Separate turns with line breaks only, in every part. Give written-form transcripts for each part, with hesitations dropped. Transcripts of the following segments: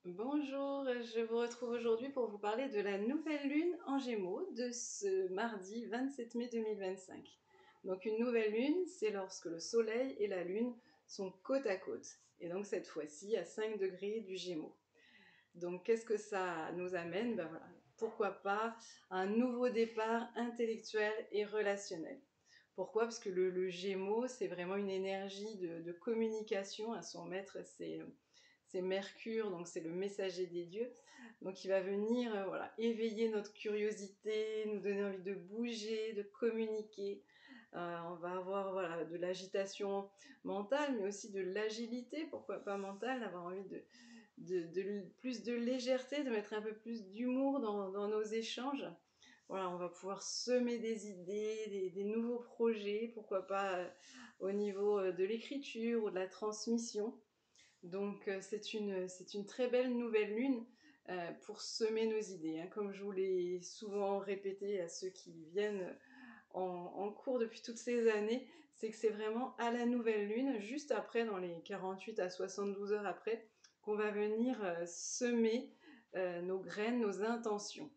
Bonjour, je vous retrouve aujourd'hui pour vous parler de la nouvelle lune en Gémeaux de ce mardi 27 mai 2025. Donc une nouvelle lune, c'est lorsque le Soleil et la Lune sont côte à côte. Et donc cette fois-ci à 5 degrés du Gémeaux. Donc qu'est-ce que ça nous amène? Ben voilà, pourquoi pas un nouveau départ intellectuel et relationnel. Pourquoi? Parce que le Gémeaux, c'est vraiment une énergie de communication à son maître, c'est Mercure, donc c'est le messager des dieux. Donc il va venir voilà, éveiller notre curiosité, nous donner envie de bouger, de communiquer. On va avoir voilà, de l'agitation mentale, mais aussi de l'agilité, pourquoi pas mentale, d'avoir envie plus de légèreté, de mettre un peu plus d'humour dans nos échanges. Voilà, on va pouvoir semer des idées, des nouveaux projets, pourquoi pas au niveau de l'écriture ou de la transmission. Donc c'est une très belle nouvelle lune pour semer nos idées, hein. Comme je vous l'ai souvent répété à ceux qui viennent en cours depuis toutes ces années, c'est que c'est vraiment à la nouvelle lune, juste après, dans les 48 à 72 heures après, qu'on va venir semer nos graines, nos intentions.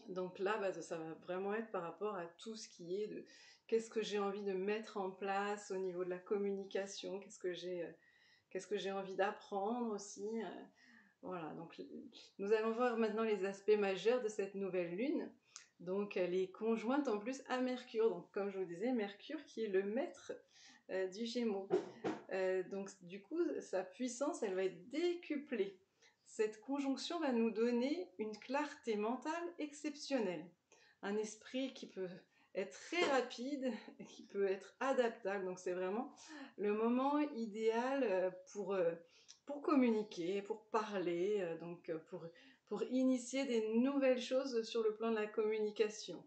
Donc là, bah, ça va vraiment être par rapport à tout ce qui est de qu'est-ce que j'ai envie de mettre en place au niveau de la communication, qu'est-ce que j'ai envie d'apprendre aussi. Voilà, donc nous allons voir maintenant les aspects majeurs de cette nouvelle lune. Donc elle est conjointe en plus à Mercure. Donc comme je vous disais, Mercure qui est le maître du Gémeaux. Donc du coup, sa puissance, elle va être décuplée. Cette conjonction va nous donner une clarté mentale exceptionnelle. Un esprit qui peut être très rapide, qui peut être adaptable. Donc c'est vraiment le moment idéal pour communiquer, pour parler, pour initier des nouvelles choses sur le plan de la communication.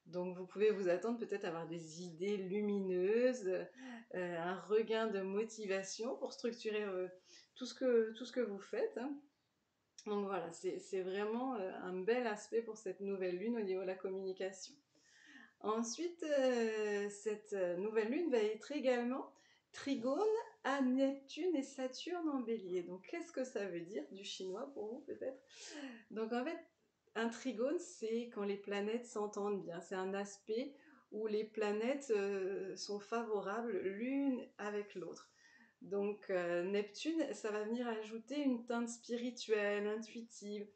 Donc vous pouvez vous attendre peut-être à avoir des idées lumineuses, un regain de motivation pour structurer tout ce que vous faites, hein. Donc voilà, c'est vraiment un bel aspect pour cette nouvelle lune au niveau de la communication. Ensuite, cette nouvelle lune va être également trigone à Neptune et Saturne en bélier. Donc qu'est-ce que ça veut dire du chinois pour vous peut-être? Donc en fait, un trigone, c'est quand les planètes s'entendent bien. C'est un aspect où les planètes sont favorables l'une avec l'autre. Donc Neptune, ça va venir ajouter une teinte spirituelle, intuitive,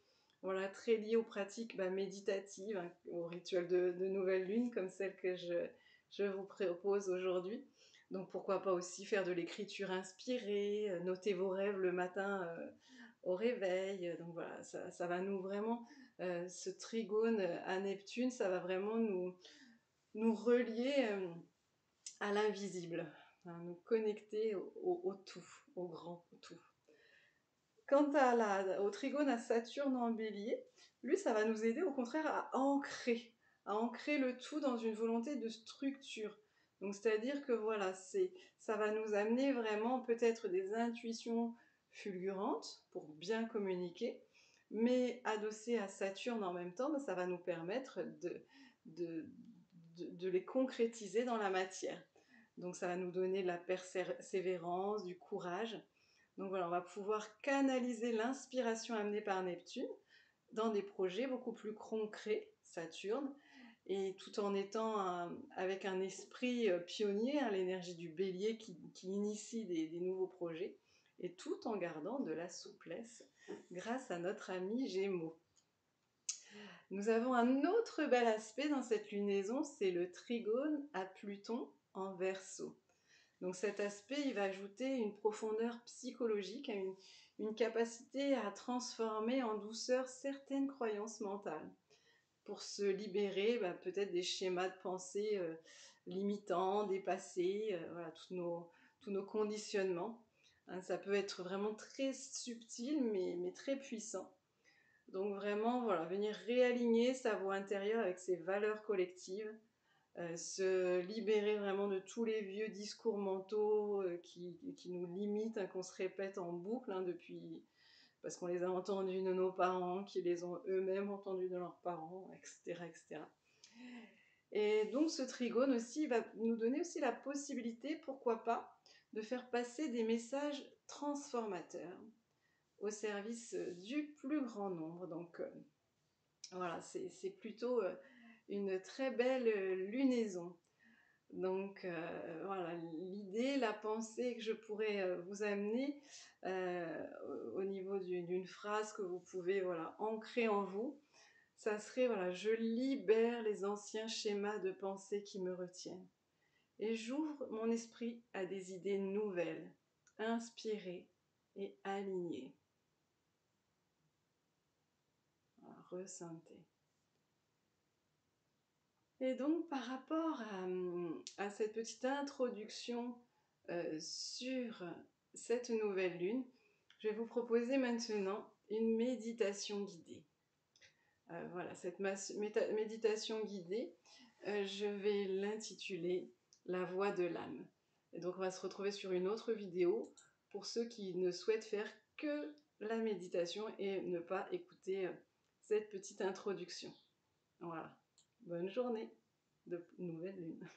voilà, très liée aux pratiques méditatives, hein, aux rituels de nouvelle lune comme celle que je vous propose aujourd'hui. Donc pourquoi pas aussi faire de l'écriture inspirée, noter vos rêves le matin au réveil. Donc voilà, ça va nous vraiment, ce trigone à Neptune, ça va vraiment nous relier à l'invisible, hein, nous connecter au tout, au grand, au tout. Quant au trigone à Saturne en bélier, lui, ça va nous aider au contraire à ancrer le tout dans une volonté de structure. Donc, c'est-à-dire que voilà, ça va nous amener vraiment peut-être des intuitions fulgurantes pour bien communiquer, mais adossé à Saturne en même temps, ça va nous permettre de, de les concrétiser dans la matière. Donc, ça va nous donner de la persévérance, du courage. Donc voilà, on va pouvoir canaliser l'inspiration amenée par Neptune dans des projets beaucoup plus concrets, Saturne, et tout en étant avec un esprit pionnier, hein, l'énergie du bélier qui initie des nouveaux projets, et tout en gardant de la souplesse grâce à notre ami Gémeaux. Nous avons un autre bel aspect dans cette lunaison, c'est le trigone à Pluton en Verseau. Donc cet aspect, il va ajouter une profondeur psychologique, une capacité à transformer en douceur certaines croyances mentales pour se libérer peut-être des schémas de pensée limitants, dépassés, voilà, tous nos conditionnements. Hein, ça peut être vraiment très subtil mais très puissant. Donc vraiment, voilà, venir réaligner sa voix intérieure avec ses valeurs collectives, se libérer vraiment de tous les vieux discours mentaux qui nous limitent, hein, qu'on se répète en boucle hein, depuis, parce qu'on les a entendus de nos parents, qui les ont eux-mêmes entendus de leurs parents, etc., etc. Et donc ce trigone aussi va nous donner aussi la possibilité, pourquoi pas, de faire passer des messages transformateurs. au service du plus grand nombre. Donc voilà, c'est plutôt une très belle lunaison. Donc voilà, l'idée, la pensée que je pourrais vous amener au niveau d'une phrase que vous pouvez voilà, ancrer en vous, ça serait voilà, je libère les anciens schémas de pensée qui me retiennent et j'ouvre mon esprit à des idées nouvelles, inspirées et alignées. Voilà, ressentez. Et donc par rapport à cette petite introduction sur cette nouvelle lune, je vais vous proposer maintenant une méditation guidée. Voilà, cette méditation guidée, je vais l'intituler La voix de l'âme. Et donc on va se retrouver sur une autre vidéo pour ceux qui ne souhaitent faire que la méditation et ne pas écouter cette petite introduction. Voilà, bonne journée de nouvelle lune.